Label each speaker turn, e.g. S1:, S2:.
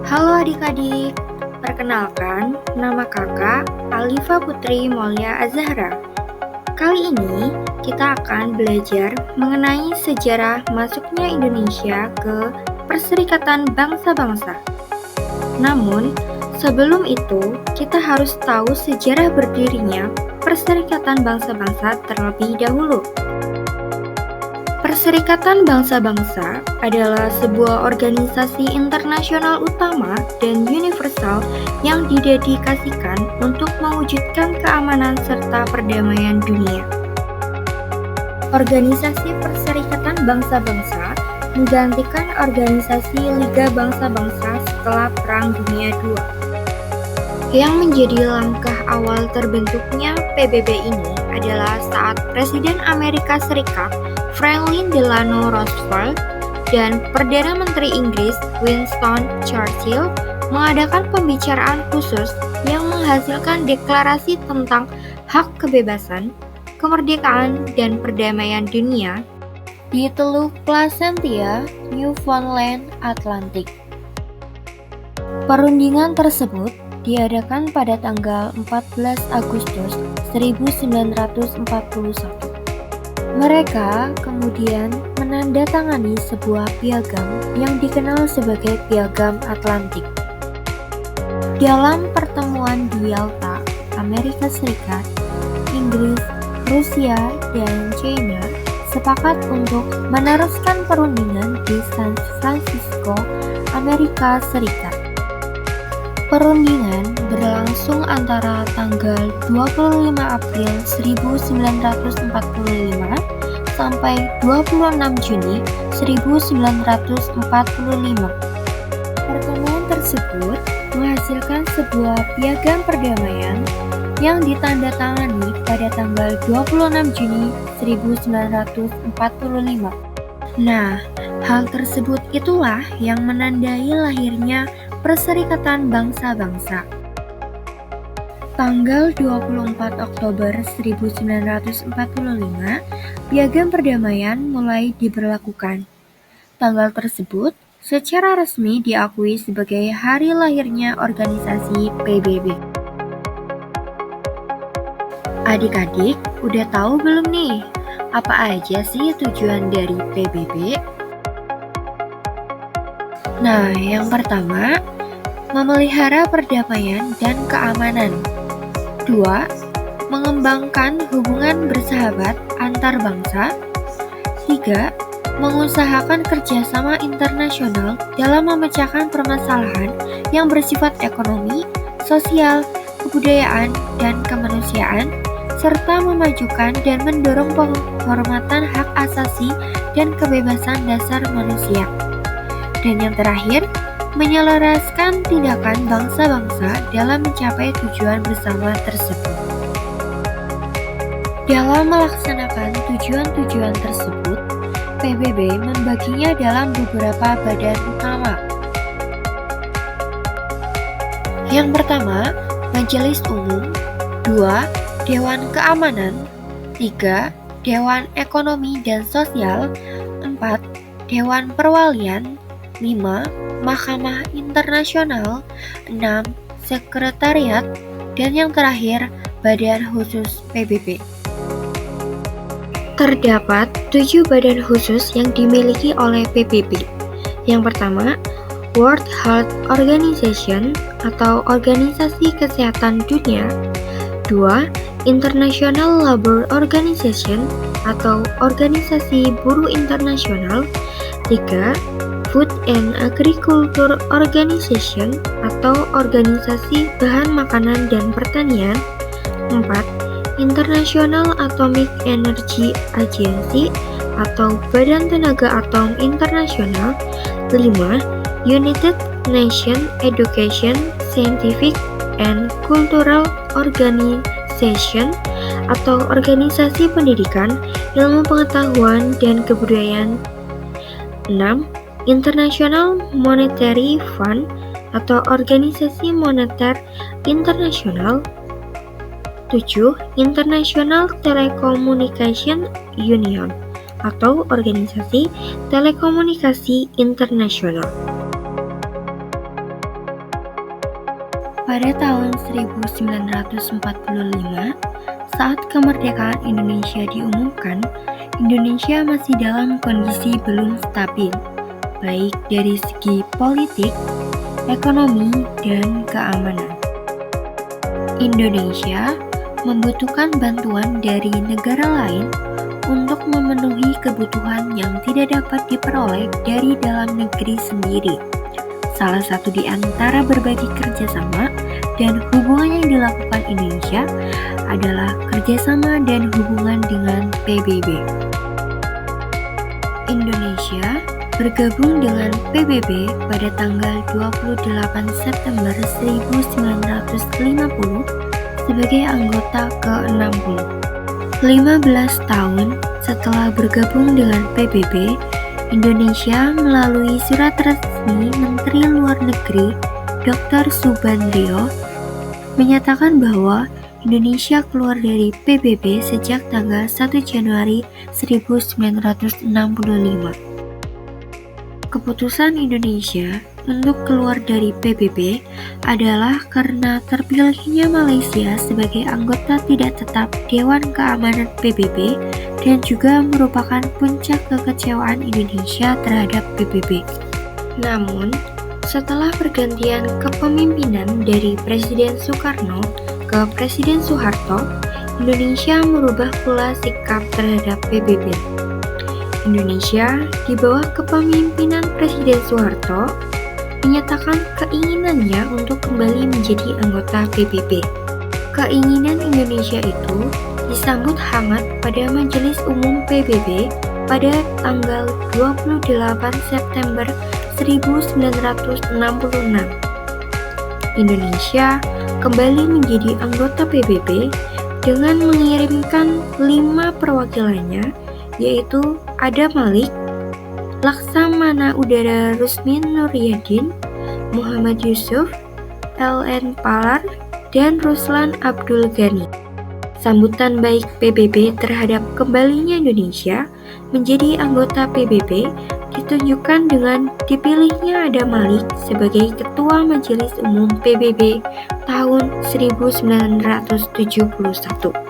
S1: Halo adik-adik, perkenalkan nama kakak Alifa Putri Maulia Azahra. Kali ini kita akan belajar mengenai sejarah masuknya Indonesia ke Perserikatan Bangsa-Bangsa. Namun, sebelum itu kita harus tahu sejarah berdirinya Perserikatan Bangsa-Bangsa terlebih dahulu. Perserikatan Bangsa-Bangsa adalah sebuah organisasi internasional utama dan universal yang didedikasikan untuk mewujudkan keamanan serta perdamaian dunia. Organisasi Perserikatan Bangsa-Bangsa menggantikan organisasi Liga Bangsa-Bangsa setelah Perang Dunia II. Yang menjadi langkah awal terbentuknya PBB ini adalah saat Presiden Amerika Serikat Franklin Delano Roosevelt dan Perdana Menteri Inggris Winston Churchill mengadakan pembicaraan khusus yang menghasilkan deklarasi tentang hak kebebasan, kemerdekaan, dan perdamaian dunia di Teluk Placentia, Newfoundland, Atlantik. Perundingan tersebut diadakan pada tanggal 14 Agustus 1941. Mereka kemudian menandatangani sebuah piagam yang dikenal sebagai Piagam Atlantik. Dalam pertemuan di Yalta, Amerika Serikat, Inggris, Rusia, dan China sepakat untuk meneruskan perundingan di San Francisco, Amerika Serikat. Perundingan berlangsung antara tanggal 25 April 1945 sampai 26 Juni 1945. Pertemuan tersebut menghasilkan sebuah piagam perdamaian yang ditandatangani pada tanggal 26 Juni 1945. Nah, hal tersebut itulah yang menandai lahirnya Perserikatan Bangsa-Bangsa. Tanggal 24 Oktober 1945, Piagam Perdamaian mulai diberlakukan. Tanggal tersebut secara resmi diakui sebagai hari lahirnya organisasi PBB. Adik-adik, udah tahu belum nih, apa aja sih tujuan dari PBB? Nah, yang pertama, memelihara perdamaian dan keamanan. 2. Mengembangkan hubungan bersahabat antar bangsa. 3. Mengusahakan kerjasama internasional dalam memecahkan permasalahan yang bersifat ekonomi, sosial, kebudayaan, dan kemanusiaan, serta memajukan dan mendorong penghormatan hak asasi dan kebebasan dasar manusia. Dan yang terakhir, menyelaraskan tindakan bangsa-bangsa dalam mencapai tujuan bersama tersebut. Dalam melaksanakan tujuan-tujuan tersebut, PBB membaginya dalam beberapa badan utama. Yang pertama, Majelis Umum. 2. Dewan Keamanan. 3. Dewan Ekonomi dan Sosial. 4. Dewan Perwalian. 5. Mahkamah Internasional. 6. Sekretariat. Dan yang terakhir, Badan Khusus PBB. Terdapat 7 badan khusus yang dimiliki oleh PBB. Yang pertama, World Health Organization atau Organisasi Kesehatan Dunia. 2. International Labour Organization atau Organisasi Buruh Internasional. 3. Food and Agriculture Organization atau Organisasi Bahan Makanan dan Pertanian. 4. International Atomic Energy Agency atau Badan Tenaga Atom Internasional. 5. United Nations Education, Scientific and Cultural Organization atau Organisasi Pendidikan, Ilmu Pengetahuan dan Kebudayaan. 6. International Monetary Fund atau Organisasi Moneter Internasional. 7. International Telecommunication Union atau Organisasi Telekomunikasi Internasional. Pada tahun 1945, saat kemerdekaan Indonesia diumumkan, Indonesia masih dalam kondisi belum stabil, baik dari segi politik, ekonomi, dan keamanan. Indonesia membutuhkan bantuan dari negara lain untuk memenuhi kebutuhan yang tidak dapat diperoleh dari dalam negeri sendiri. Salah satu di antara berbagai kerjasama dan hubungan yang dilakukan Indonesia adalah kerjasama dan hubungan dengan PBB. Indonesia bergabung dengan PBB pada tanggal 28 September 1950 sebagai anggota ke-60. 15 tahun setelah bergabung dengan PBB, Indonesia melalui surat resmi Menteri Luar Negeri Dr. Subandrio menyatakan bahwa Indonesia keluar dari PBB sejak tanggal 1 Januari 1965. Keputusan Indonesia untuk keluar dari PBB adalah karena terpilihnya Malaysia sebagai anggota tidak tetap Dewan Keamanan PBB dan juga merupakan puncak kekecewaan Indonesia terhadap PBB. Namun, setelah pergantian kepemimpinan dari Presiden Soekarno ke Presiden Soeharto, Indonesia merubah pula sikap terhadap PBB. Indonesia di bawah kepemimpinan Presiden Soeharto menyatakan keinginannya untuk kembali menjadi anggota PBB. Keinginan Indonesia itu disambut hangat pada Majelis Umum PBB pada tanggal 28 September 1966. Indonesia kembali menjadi anggota PBB dengan mengirimkan 5 perwakilannya, yaitu Adam Malik, Laksamana Udara Rusmin Nuryadin, Muhammad Yusuf, L.N. Palar, dan Ruslan Abdul Ghani. Sambutan baik PBB terhadap kembalinya Indonesia menjadi anggota PBB ditunjukkan dengan dipilihnya Adam Malik sebagai Ketua Majelis Umum PBB tahun 1971.